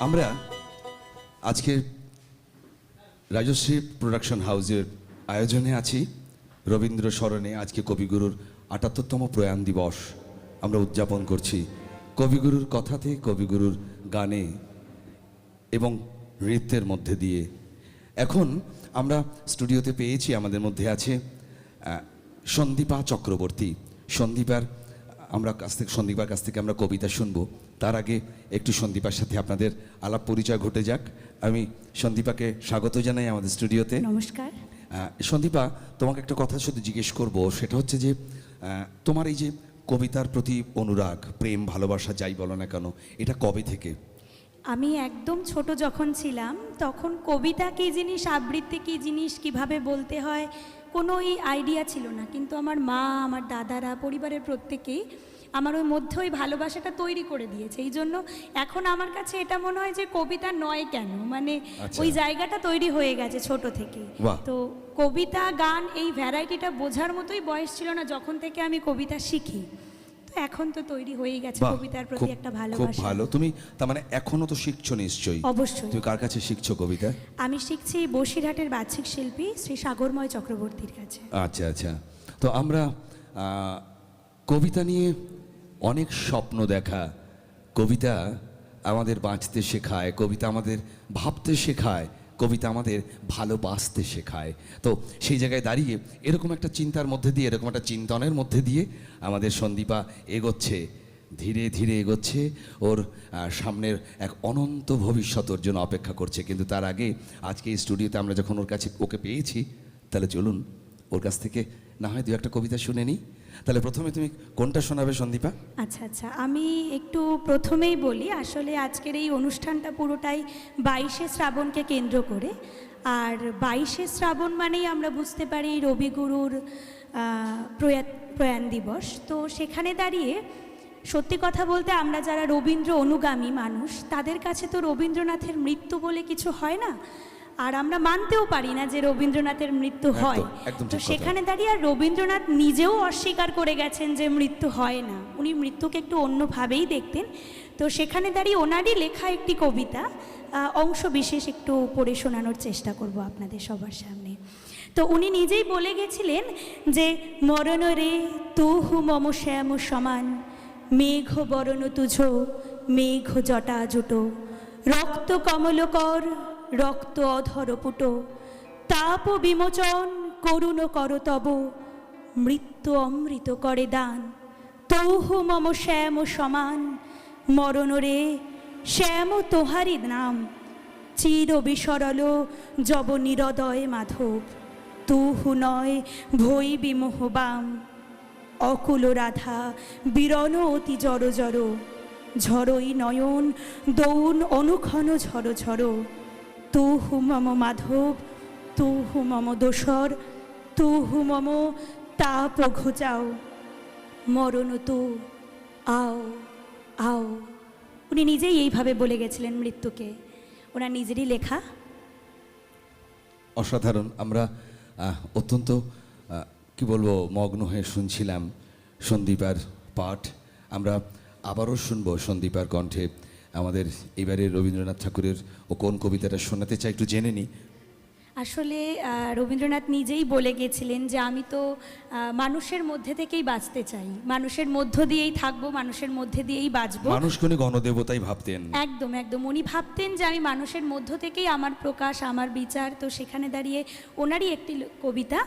আমরা আজকে রাজশ্রী প্রোডাকশন হাউসের আয়োজনে আছি রবীন্দ্র স্মরণে। আজকে কবিগুরুর ৭৮তম প্রয়াণ দিবস আমরা উদযাপন করছি কবিগুরুর কথাতে, কবিগুরুর গানে এবং নৃত্যের মধ্যে দিয়ে। এখন আমরা স্টুডিওতে পেয়েছি, আমাদের মধ্যে আছে সন্দীপা চক্রবর্তী। সন্দীপার কাছ থেকে আমরা কবিতা শুনবো। তার আগে একটু সন্দীপার সাথে আপনাদের আলাপ পরিচয় ঘটে যাক। আমি সন্দীপাকে স্বাগত জানাই আমাদের স্টুডিওতে। নমস্কার। সন্দীপা, তোমাকে একটা কথা শুধু জিজ্ঞেস করব, সেটা হচ্ছে যে তোমার এই যে কবিতার প্রতি অনুরাগ, প্রেম, ভালোবাসা যাই বলো না কেন, এটা কবে থেকে? আমি একদম ছোট যখন ছিলাম তখন কবিতা কী জিনিস, আবৃত্তি কী জিনিস, কিভাবে বলতে হয় কোনো আইডিয়া ছিল না। কিন্তু আমার মা, আমার দাদারা, পরিবারের প্রত্যেকেই আমার ওই মধ্যে ওই ভালোবাসাটা তৈরি করে দিয়েছে। এই জন্য এখন আমার কাছে এটা মনে হয় যে কবিতা নয় কেন, মানে ওই জায়গাটা তৈরি হয়ে গেছে ছোট থেকে। তো কবিতা, গান এই ভ্যারাইটিটা বোঝার মতোই বয়স ছিল না যখন থেকে আমি কবিতা শিখি। তো এখন তো তৈরি হয়ে গেছে কবিতার প্রতি একটা ভালোবাসা। খুব ভালো। তুমি তার মানে এখনো তো শিখছো নিশ্চয়ই? অবশ্যই। তুমি কার কাছে শিখছো কবিতা? আমি শিখছি বসিরহাটের বাচিক শিল্পী শ্রী সাগরময় চক্রবর্তীর কাছে। আচ্ছা আচ্ছা। তো আমরা কবিতা নিয়ে অনেক স্বপ্ন দেখা, কবিতা আমাদের বাঁচতে শেখায়, কবিতা আমাদের ভাবতে শেখায়, কবিতা আমাদের ভালোবাসতে শেখায়। তো সেই জায়গায় দাঁড়িয়ে এরকম একটা চিন্তার মধ্যে দিয়ে, এরকম একটা চিন্তনের মধ্যে দিয়ে আমাদের সন্দীপা এগোচ্ছে, ধীরে ধীরে এগোচ্ছে। ওর সামনের এক অনন্ত ভবিষ্যৎ ওর জন্য অপেক্ষা করছে। কিন্তু তার আগে আজকে এই স্টুডিওতে আমরা যখন ওকে পেয়েছি, তাহলে চলুন ওর কাছ থেকে না হয় দু একটা কবিতা শুনে নিই। তাহলে প্রথমে তুমি কোনটা শোনাবে সন্দীপা? আচ্ছা আচ্ছা, আমি একটু প্রথমেই বলি, আসলে আজকের এই অনুষ্ঠানটা পুরোটাই 22শে শ্রাবণকে কেন্দ্র করে। আর 22শে শ্রাবণ মানেই আমরা বুঝতে পারি রবিগুরুর প্রয়াণ দিবস। তো সেখানে দাঁড়িয়ে সত্যি কথা বলতে আমরা যারা রবীন্দ্র অনুগামী মানুষ, তাদের কাছে তো রবীন্দ্রনাথের মৃত্যু বলে কিছু হয় না, আর আমরা মানতেও পারি না যে রবীন্দ্রনাথের মৃত্যু হয়। তো সেখানে দাঁড়িয়ে আর রবীন্দ্রনাথ নিজেও অস্বীকার করে গেছেন যে মৃত্যু হয় না, উনি মৃত্যুকে একটু অন্যভাবেই দেখতেন। তো সেখানে দাঁড়িয়ে ওনারই লেখা একটি কবিতা অংশ বিশেষ একটু পড়ে শোনানোর চেষ্টা করব আপনাদের সবার সামনে। তো উনি নিজেই বলে গেছিলেন যে মরণ রে তুহু মম শ্যাম সমান, মেঘ বরণ তুঝ মেঘ জটা জুটো, রক্ত কমলকর রক্ত অধর পুটো, তাপ বিমোচন করুণ কর তব, মৃত্যু অমৃত করে দান, তৌহু মম শ্যাম সমান, মরণ রে শ্যাম তোহারি নাম, চির বিসরল জব নিরদয় মাধব, তুহু নয় ভৈ বিমোহ বাম, অকুল রাধা বিরণ অতি জড় জড়, ঝড়ই নয়ন দৌন অনুক্ষণ ঝড় ঝড়, তুহু মম মাধব তুহু মম দোসর, তুহু মম তাপ ঘুচাও, মরণ তু আও আও। উনি নিজেই এইভাবে বলে গেছিলেন মৃত্যুকে, ওনার নিজেরই লেখা। অসাধারণ। আমরা অত্যন্ত কি বলবো, মগ্ন হয়ে শুনছিলাম সন্দীপার পাঠ। আমরা আবারও শুনবো সন্দীপার কণ্ঠে আমাদের এবারে রবীন্দ্রনাথ ঠাকুরের ও কোন কবিতাটা শোনাতে চাই একটু জেনে নিই। আসলে রবীন্দ্রনাথ নিজেই বলে গেছিলেন যে আমি তো মানুষের মধ্যে থেকেই বাঁচতে চাই, মানুষের মধ্য দিয়েই থাকবো, মানুষের মধ্যে দিয়েই বাঁচবো। মানুষকে উনি গণদেবতাই ভাবতেন। একদম একদম, উনি ভাবতেন যে আমি মানুষের মধ্য থেকেই আমার প্রকাশ, আমার বিচার। তো সেখানে দাঁড়িয়ে ওনারই একটি কবিতা,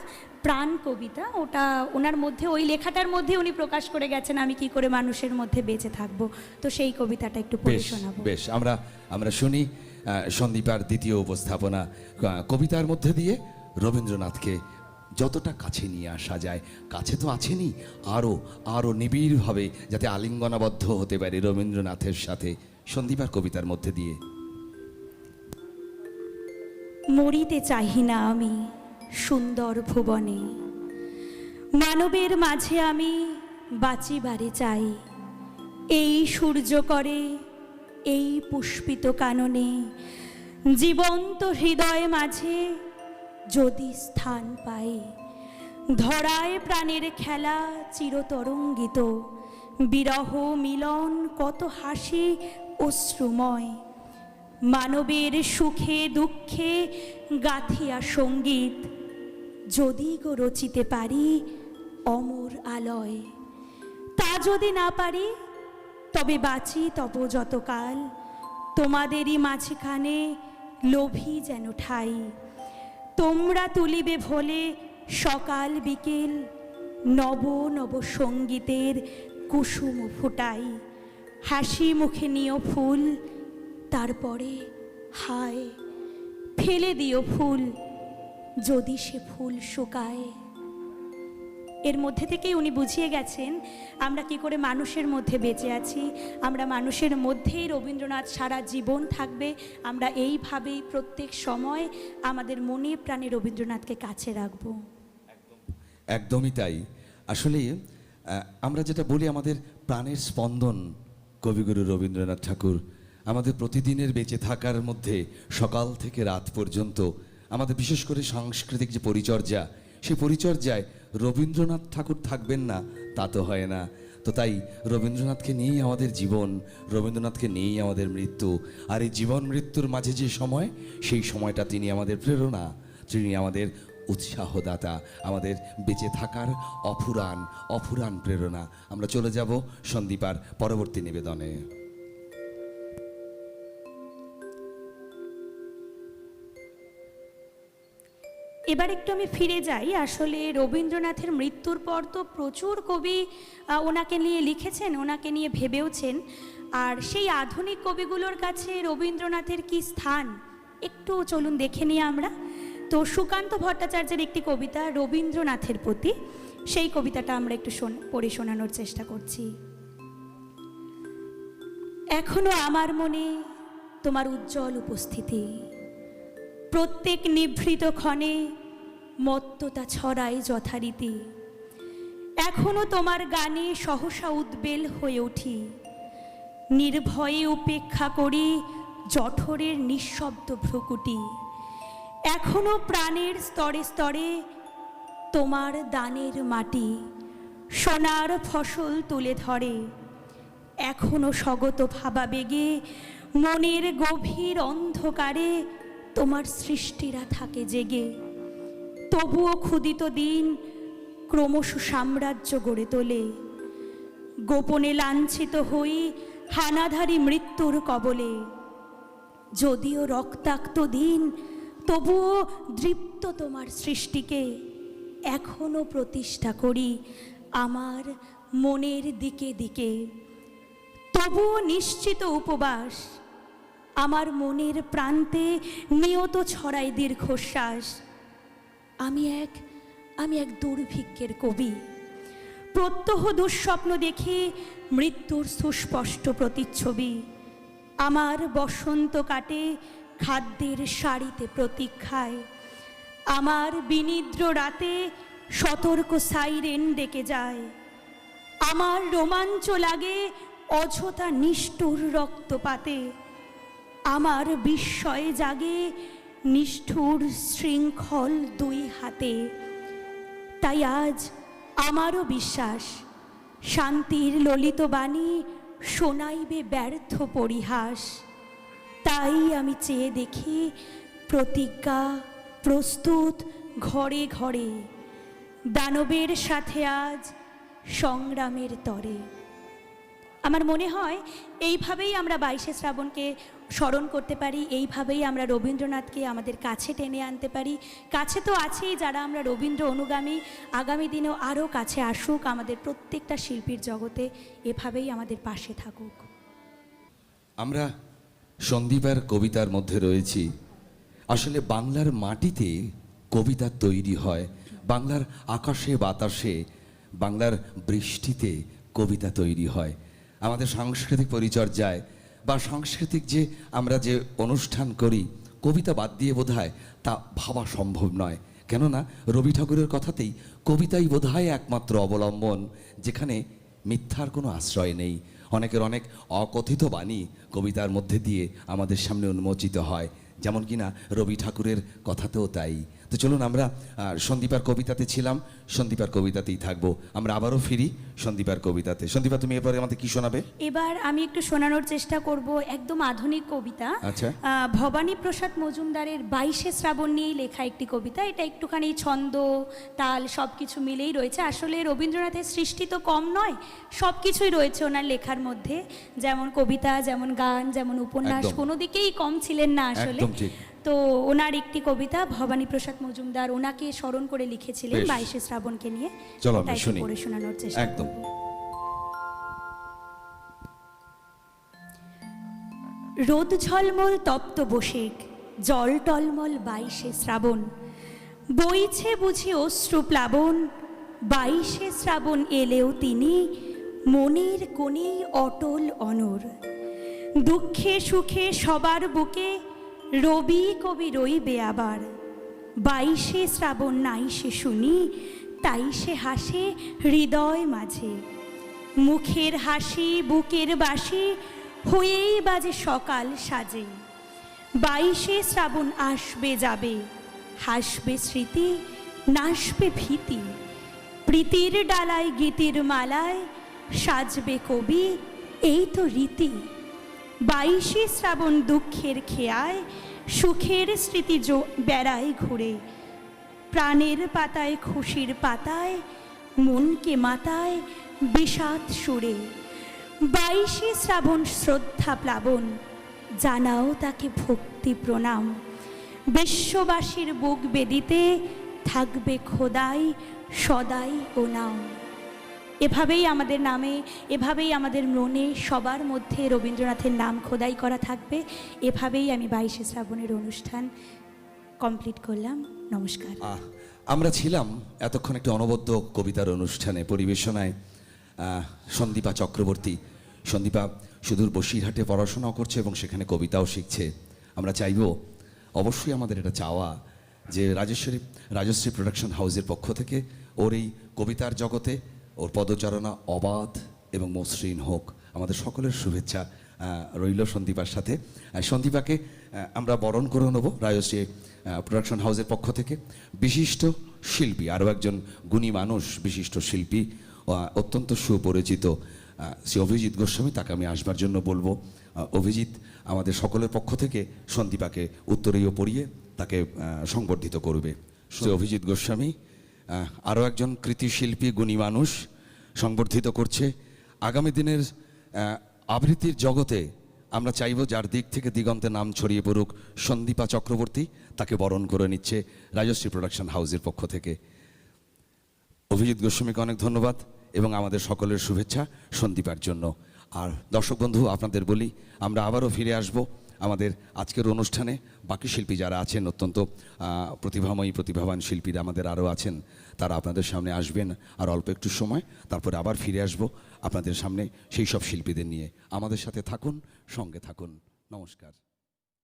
প্রাণ কবিতা, ওটা ওনার মধ্যে, ওই লেখাটার মধ্যে উনি প্রকাশ করে গেছেন আমি কি করে মানুষের মধ্যে বেঁচে থাকবো। তো সেই কবিতাটা একটু পড়ে শোনাবো। বেশ, আমরা শুনি সন্দীপার দ্বিতীয় উপস্থাপনা, কবিতার মধ্যে দিয়ে রবীন্দ্রনাথকে যতটা কাছে নিয়ে আসা যায়। কাছে তো আছেনই, আরও আরও নিবিড়ভাবে যাতে আলিঙ্গনাবদ্ধ হতে পারে রবীন্দ্রনাথের সাথে, সন্দীপার কবিতার মধ্যে দিয়ে। মরিতে চাহি না আমি সুন্দর ভুবনে, মানবের মাঝে আমি বাঁচিবারে চাই, এই সূর্য করে এই পুষ্পিত কাননে, জীবন্ত হৃদয় মাঝে যদি স্থান পাই, ধরায় প্রাণের খেলা চিরতরঙ্গিত, বিরহ মিলন কত হাসি অশ্রুময়, মানবের সুখে দুঃখে গাথিয়া সঙ্গীত, যদি গো রচিতে পারি অমর আলয়। তা যদি না পারি তবে বাঁচি তব যতকাল, তোমাদেরই মাঝখানে লোভী যেন ঠাই। তোমরা তুলিবে ভোলে সকাল বিকেল, নব নব সঙ্গীতের কুসুম ফুটাই। হাসি মুখে নিও ফুল, তারপরে হায় ফেলে দিও ফুল, যদি সে ফুল শুকায়। এর মধ্যে থেকেই উনি বুঝিয়ে গেছেন আমরা কি করে মানুষের মধ্যে বেঁচে আছি, আমরা মানুষের মধ্যেই রবীন্দ্রনাথ সারা জীবন থাকবে। আমরা এইভাবেই প্রত্যেক সময় আমাদের মনে প্রাণে রবীন্দ্রনাথকে কাছে রাখবো। একদমই তাই। আসলে আমরা যেটা বলি আমাদের প্রাণের স্পন্দন কবিগুরু রবীন্দ্রনাথ ঠাকুর। আমাদের প্রতিদিনের বেঁচে থাকার মধ্যে সকাল থেকে রাত পর্যন্ত আমাদের বিশেষ করে সাংস্কৃতিক যে পরিচর্যা, সেই পরিচর্যায় রবীন্দ্রনাথ ঠাকুর থাকবেন না তা তো হয় না। তো তাই রবীন্দ্রনাথকে নিয়েই আমাদের জীবন, রবীন্দ্রনাথকে নিয়েই আমাদের মৃত্যু। আর এই জীবন মৃত্যুর মাঝে যে সময়, সেই সময়টা তিনি আমাদের প্রেরণা, তিনি আমাদের উৎসাহদাতা, আমাদের বেঁচে থাকার অফুরান অফুরান প্রেরণা। আমরা চলে যাব সন্দীপার পরবর্তী নিবেদনে। এবার একটু আমি ফিরে যাই। আসলে রবীন্দ্রনাথের মৃত্যুর পর তো প্রচুর কবি ওনাকে নিয়ে লিখেছেন, ওনাকে নিয়ে ভেবেওছেন। আর সেই আধুনিক কবিগুলোর কাছে রবীন্দ্রনাথের কি স্থান একটু চলুন দেখে নিই আমরা। তো সুকান্ত ভট্টাচার্যের একটি কবিতা রবীন্দ্রনাথের প্রতি, সেই কবিতাটা আমরা একটু পড়ে শোনানোর চেষ্টা করছি। এখনো আমার মনে তোমার উজ্জ্বল উপস্থিতি, প্রত্যেক নিভৃত ক্ষণে মত্ততা ছড়ায় যথারীতি। এখনো তোমার গানে সহসা উদ্বেল হয়ে উঠি, নির্ভয়ে উপেক্ষা করি জঠরের নিঃশব্দ ভ্রুকুটি। এখনো প্রাণের স্তরে স্তরে তোমার দানের মাটি সোনার ফসল তুলে ধরে। এখনো স্বগত ভাবাবেগে মনের গভীর অন্ধকারে তোমার সৃষ্টিরা থাকে জেগে। তবুও ক্ষুদিত দিন ক্রমশ সাম্রাজ্য গড়ে তোলে, গোপনে লাঞ্ছিত হই হানাধারী মৃত্যুর কবলে। যদিও রক্তাক্ত দিন তবুও দৃপ্ত তোমার সৃষ্টিকে, এখনো প্রতিষ্ঠা করি আমার মনের দিকে দিকে। তবুও নিশ্চিত উপবাস আমার মনের প্রান্তে নিয়ত ছড়াই দীর্ঘশ্বাস। আমি এক দুর্ভিক্ষের কবি, প্রত্যহ দুঃস্বপ্ন দেখি মৃত্যুর সুস্পষ্ট প্রতিচ্ছবি। আমার বসন্ত কাটে খাদ্যের সারিতে প্রতীক্ষায়, আমার বিনিদ্র রাতে সতর্ক সাইরেন ডেকে যায়। আমার রোমাঞ্চ লাগে অযথা নিষ্ঠুর রক্তপাতে, আমার বিস্ময়ে জাগে নিষ্ঠুর শৃঙ্খল দুই হাতে। তাই আজ আমারও বিশ্বাস শান্তির ললিত বাণী শোনাইবে ব্যর্থ পরিহাস। তাই আমি চেয়ে দেখি প্রতিজ্ঞা প্রস্তুত ঘরে ঘরে, দানবের সাথে আজ সংগ্রামের তরে। আমার মনে হয় এইভাবেই আমরা 22শে শ্রাবণকে স্মরণ করতে পারি, এইভাবেই আমরা রবীন্দ্রনাথকে আমাদের কাছে টেনে আনতে পারি। কাছে তো আছেই, যারা আমরা রবীন্দ্র অনুগামী, আগামী দিনেও আরও কাছে আসুক আমাদের প্রত্যেকটা শিল্পীর জগতে, এভাবেই আমাদের পাশে থাকুক। আমরা সন্দীপার কবিতার মধ্যে রয়েছি। আসলে বাংলার মাটিতে কবিতা তৈরি হয়, বাংলার আকাশে বাতাসে, বাংলার বৃষ্টিতে কবিতা তৈরি হয়। আমাদের সাংস্কৃতিক পরিচর্যায় বা সাংস্কৃতিক যে আমরা যে অনুষ্ঠান করি, কবিতা বাদ দিয়ে বোধহয় তা ভাবা সম্ভব নয়। কেননা রবি ঠাকুরের কথাতেই কবিতাই বোধহয় একমাত্র অবলম্বন, যেখানে মিথ্যার কোনো আশ্রয় নেই। অনেকের অনেক অকথিত বাণী কবিতার মধ্যে দিয়ে আমাদের সামনে উন্মোচিত হয়, যেমন কিনা রবি ঠাকুরের কথাতেও তাই। তো চলুন আমরা সন্দীপার কবিতাতে ছিলাম, সন্দীপার কবিতাতেই থাকবো। আমরা আবারও ফিরি সন্দীপার কবিতাতে। সন্দীপা, তুমি এরপরে আমাদের কি শোনাবে? এবার আমি একটু শোনানোর চেষ্টা করব একদম আধুনিক কবিতা। আচ্ছা। ভবানী প্রসাদ মজুমদারের 22শে শ্রাবণ নিয়েই লেখা একটি কবিতা। এটা একটুখানি ছন্দ, তাল সব কিছু মিলেই রয়েছে। আসলে রবীন্দ্রনাথের সৃষ্টি তো কম নয়, সব কিছুই রয়েছে ওনার লেখার মধ্যে, যেমন কবিতা, যেমন গান, যেমন উপন্যাস, একদম। কোনো দিকেই কম ছিলেন না আসলে। একদম ঠিক। তো ওনার একটি কবিতা ভবানী প্রসাদ মজুমদার ওনাকে স্মরণ করে লিখেছিলেন বেশ। 22শে শ্রাবণকে নিয়ে। চলো আমরা তাই শুনি। পড়ে শোনানোর চেষ্টা একদম। করব। রোদ ঝলমল তপ্ত বসেক, জল টলমল 22শে শ্রাবণ, বইছে বুঝি অশ্রু প্লাবন, 22শে শ্রাবণ এলেও তিনি মনের কোণে অটল অনর। দুঃখে সুখে সবার বুকে রবি কবি রইবে আবার, 22শে শ্রাবণ নাই সে শুনি, তাই সে হাসে হৃদয় মাঝে। মুখের হাসি বুকের বাসি হয়েই বাজে সকাল সাজে, 22শে শ্রাবণ আসবে যাবে, হাসবে স্মৃতি নাশবে ভীতি, প্রীতির ডালায় গীতির মালায় সাজবে কবি, এই তো রীতি। 22শে শ্রাবণ দুঃখের খেয়ায় সুখের স্মৃতি বেড়ায় ঘুরে, প্রাণের পাতায় খুশির পাতায় মনকে মাতায় বিষাদ সুরে। 22শে শ্রাবণ শ্রদ্ধা প্লাবন, জানাও তাকে ভক্তি প্রণাম, বিশ্ববাসীর বুক বেদিতে থাকবে খোদাই সদাই ও নাম। এভাবেই আমাদের নামে, এভাবেই আমাদের মনে সবার মধ্যে রবীন্দ্রনাথের নাম খোদাই করা থাকবে। এভাবেই আমি 22শে শ্রাবণের অনুষ্ঠান কমপ্লিট করলাম। নমস্কার। আমরা ছিলাম এতক্ষণ একটি অনবদ্য কবিতার অনুষ্ঠানে, পরিবেশনায় সন্দীপা চক্রবর্তী। সন্দীপা সুদূর বসিরহাটে পড়াশোনাও করছে এবং সেখানে কবিতাও শিখছে। আমরা চাইব, অবশ্যই আমাদের এটা চাওয়া, যে রাজশ্রী প্রোডাকশন হাউসের পক্ষ থেকে ওর এই কবিতার জগতে ওর পদচারণা অবাধ এবং মসৃণ হোক। আমাদের সকলের শুভেচ্ছা রইল সন্দীপার সাথে। সন্দীপাকে আমরা বরণ করে নেব রাজশ্রী প্রোডাকশন হাউসের পক্ষ থেকে। বিশিষ্ট শিল্পী, আরও একজন গুণী মানুষ, বিশিষ্ট শিল্পী, অত্যন্ত সুপরিচিত শ্রী অভিজিৎ গোস্বামী, তাকে আমি আসবার জন্য বলবো। অভিজিৎ আমাদের সকলের পক্ষ থেকে সন্দীপাকে উত্তরীয় পড়িয়ে তাকে সংবর্ধিত করবে। শ্রী অভিজিৎ গোস্বামী আরও একজন কৃতি শিল্পী, গুণী মানুষ, সংবর্ধিত করছে। আগামী দিনের আবৃত্তির জগতে আমরা চাইব যার দিক থেকে দিগন্তে নাম ছড়িয়ে পড়ুক, সন্দীপা চক্রবর্তী, তাকে বরণ করে নিচ্ছে রাজশ্রী প্রোডাকশন হাউসের পক্ষ থেকে। অভিজিৎ গোস্বামীকে অনেক ধন্যবাদ এবং আমাদের সকলের শুভেচ্ছা সন্দীপার জন্য। আর দর্শক বন্ধু, আপনাদের বলি, আমরা আবারও ফিরে আসব আমাদের আজকের অনুষ্ঠানে। বাকি শিল্পী যারা আছেন, অত্যন্ত প্রতিভাময়ী প্রতিভাবান শিল্পীরা আমাদের আরও আছেন, তারা আপনাদের সামনে আসবেন আর অল্প একটু সময়, তারপরে আবার ফিরে আসব আপনাদের সামনে সেই সব শিল্পীদের নিয়ে। আমাদের সাথে থাকুন, সঙ্গে থাকুন। নমস্কার।